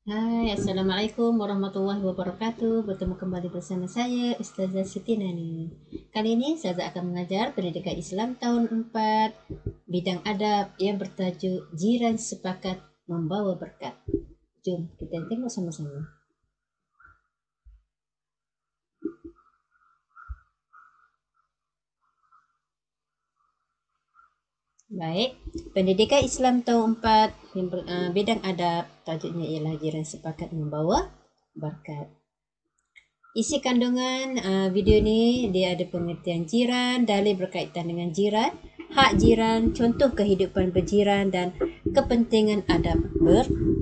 Hai, Assalamualaikum warahmatullahi wabarakatuh. Bertemu kembali bersama saya, Ustazah Siti Nani. Kali ini Ustazah akan mengajar Pendidikan Islam tahun 4, bidang adab yang bertajuk Jiran Sepakat Membawa Berkat. Jom kita tengok sama-sama. Baik, Pendidikan Islam tahun 4, bidang adab, tajuknya ialah Jiran Sepakat Membawa Berkat. Isi kandungan video ini dia ada pengertian jiran, dalil berkaitan dengan jiran, hak jiran, contoh kehidupan berjiran dan kepentingan adab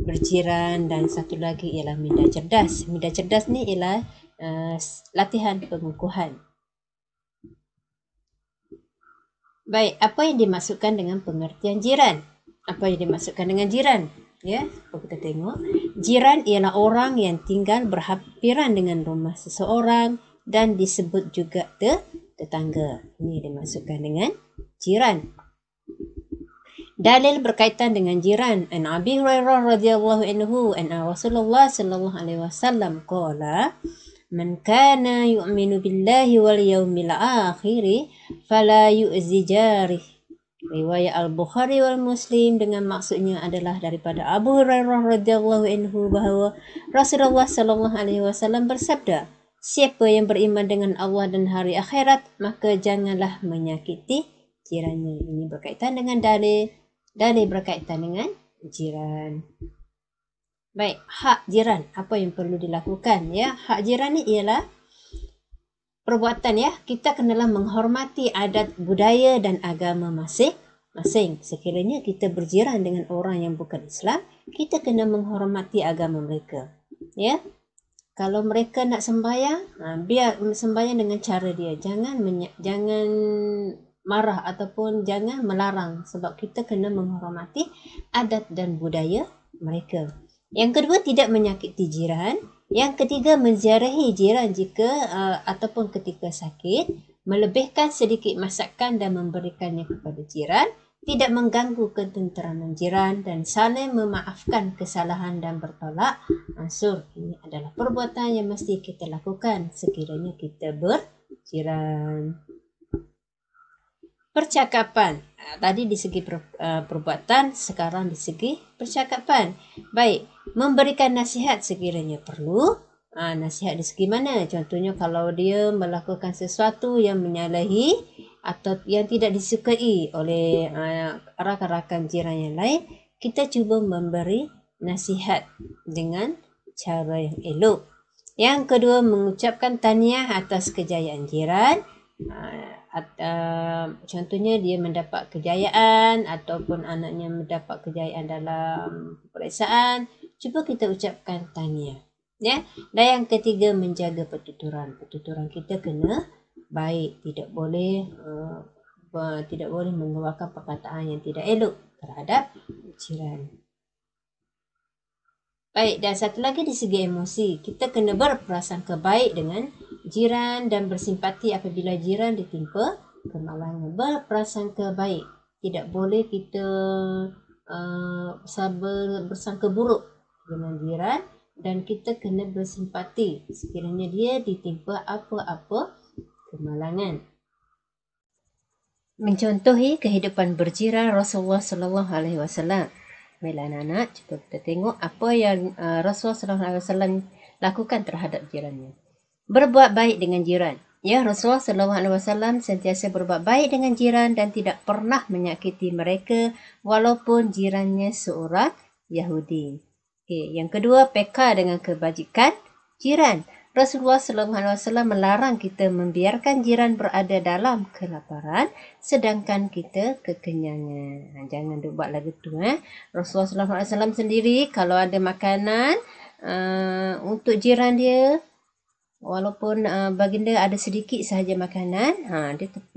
berjiran, dan satu lagi ialah minda cerdas. Minda cerdas ni ialah latihan pengukuhan. Baik, apa yang dimaksudkan dengan pengertian jiran? Apa yang dimaksudkan dengan jiran? Ya, kita tengok. Jiran ialah orang yang tinggal berhampiran dengan rumah seseorang dan disebut juga tetangga. Ini dimaksudkan dengan jiran. Dalil berkaitan dengan jiran. An Abi Hurairah radhiyallahu anhu an Rasulullah sallallahu alaihi wasallam qala Man kana yu'minu billahi wal yawmil akhir fala yu'zi jarih. Riwayat Al-Bukhari wal Muslim, dengan maksudnya adalah daripada Abu Hurairah radhiyallahu anhu bahawa Rasulullah sallallahu alaihi wasallam bersabda, siapa yang beriman dengan Allah dan hari akhirat, maka janganlah menyakiti jirannya. Ini berkaitan dengan dalil berkaitan dengan jiran. Baik, hak jiran, apa yang perlu dilakukan ya? Hak jiran ni ialah perbuatan ya, kita kenalah menghormati adat, budaya dan agama masing-masing. Sekiranya kita berjiran dengan orang yang bukan Islam, kita kena menghormati agama mereka. Ya. Kalau mereka nak sembahyang, biar sembahyang dengan cara dia. Jangan marah ataupun jangan melarang, sebab kita kena menghormati adat dan budaya mereka. Yang kedua, tidak menyakiti jiran. Yang ketiga, menziarahi jiran jika ataupun ketika sakit, melebihkan sedikit masakan dan memberikannya kepada jiran, tidak mengganggu ketenteraman jiran, dan saling memaafkan kesalahan dan bertolak ansur. Ini adalah perbuatan yang mesti kita lakukan sekiranya kita berjiran. Percakapan. Tadi di segi perbuatan, sekarang di segi percakapan. Baik, memberikan nasihat sekiranya perlu. Nasihat di segi mana? Contohnya kalau dia melakukan sesuatu yang menyalahi atau yang tidak disukai oleh rakan-rakan jiran yang lain, kita cuba memberi nasihat dengan cara yang elok. Yang kedua, mengucapkan tahniah atas kejayaan jiran. Contohnya dia mendapat kejayaan ataupun anaknya mendapat kejayaan dalam peperiksaan, cuba kita ucapkan tahniah. Ya. Dan yang ketiga, menjaga pertuturan. Pertuturan kita kena baik, tidak boleh mengeluarkan perkataan yang tidak elok terhadap jiran. Baik, dan satu lagi di segi emosi, kita kena berprasangka baik dengan jiran dan bersimpati apabila jiran ditimpa kemalangan. Berprasangka baik. Tidak boleh kita bersangka buruk dengan jiran, dan kita kena bersimpati sekiranya dia ditimpa apa-apa kemalangan. Mencontohi kehidupan berjiran Rasulullah sallallahu alaihi wasallam. Baiklah anak-anak, cuba kita tengok apa yang Rasulullah sallallahu alaihi wasallam lakukan terhadap jirannya. Berbuat baik dengan jiran. Ya, Rasulullah sallallahu alaihi wasallam sentiasa berbuat baik dengan jiran dan tidak pernah menyakiti mereka walaupun jirannya seorang Yahudi. Okey, yang kedua, peka dengan kebajikan jiran. Rasulullah sallallahu alaihi wasallam melarang kita membiarkan jiran berada dalam kelaparan sedangkan kita kekenyangan. Jangan buat lagu tu. Rasulullah sallallahu alaihi wasallam sendiri kalau ada makanan untuk jiran dia, walaupun baginda ada sedikit sahaja makanan,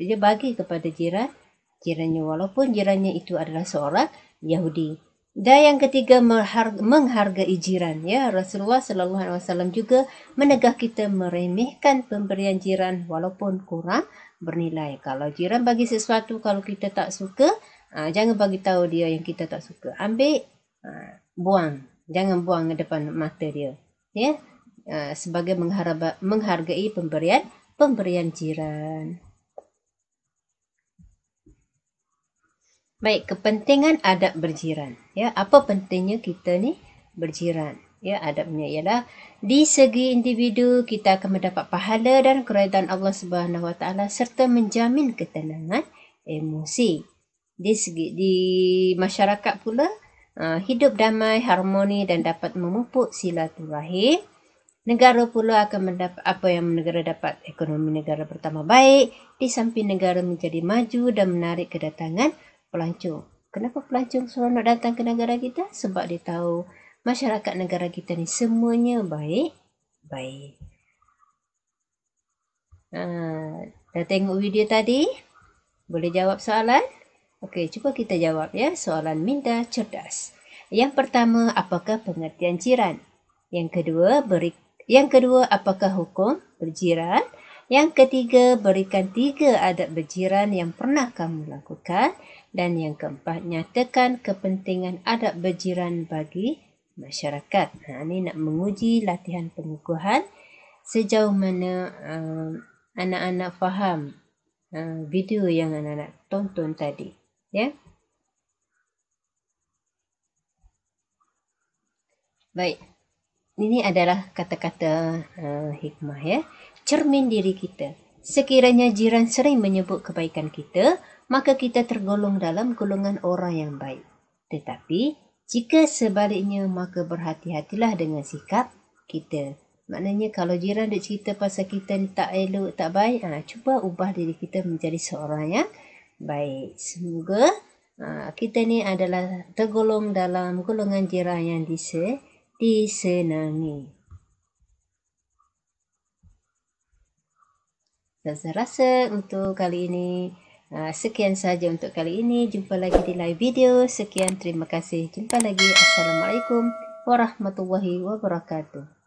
dia bagi kepada jirannya walaupun jirannya itu adalah seorang Yahudi. Dan yang ketiga, menghargai jiran. Ya, Rasulullah sallallahu alaihi wasallam juga menegah kita meremehkan pemberian jiran walaupun kurang bernilai. Kalau jiran bagi sesuatu, kalau kita tak suka, jangan bagi tahu dia yang kita tak suka. Ambil, buang. Jangan buang di depan mata dia. Ya, sebagai menghargai pemberian jiran. Baik, kepentingan adab berjiran. Ya, apa pentingnya kita ni berjiran? Ya, adabnya ialah di segi individu kita akan mendapat pahala dan keridaan Allah Subhanahu Wa Taala serta menjamin ketenangan emosi. Di masyarakat pula hidup damai, harmoni dan dapat memupuk silaturahim. Negara pula akan mendapat apa yang negara dapat, ekonomi negara bertambah baik, di samping negara menjadi maju dan menarik kedatangan pelancong. Kenapa pelancong seronok datang ke negara kita? Sebab dia tahu masyarakat negara kita ni semuanya baik. Dah tengok video tadi? Boleh jawab soalan? Okey, cuba kita jawab ya soalan Minda cerdas. Yang pertama, apakah pengertian jiran? Yang kedua, apakah hukum berjiran? Yang ketiga, berikan 3 adab berjiran yang pernah kamu lakukan. Dan yang keempat, nyatakan kepentingan adab berjiran bagi masyarakat. Ini nak menguji latihan pengukuhan sejauh mana anak-anak faham video yang anak-anak tonton tadi. Ya. Baik. Ini adalah kata-kata hikmah ya. Cermin diri kita. Sekiranya jiran sering menyebut kebaikan kita, maka kita tergolong dalam golongan orang yang baik. Tetapi, jika sebaliknya, maka berhati-hatilah dengan sikap kita. Maknanya kalau jiran duk cerita pasal kita ni tak elok, tak baik, cuba ubah diri kita menjadi seorang yang baik. Semoga kita ni adalah tergolong dalam golongan jiran yang disenangi. Saya rasa untuk kali ini sekian saja untuk kali ini. Jumpa lagi di live video. Sekian, terima kasih. Jumpa lagi. Assalamualaikum warahmatullahi wabarakatuh.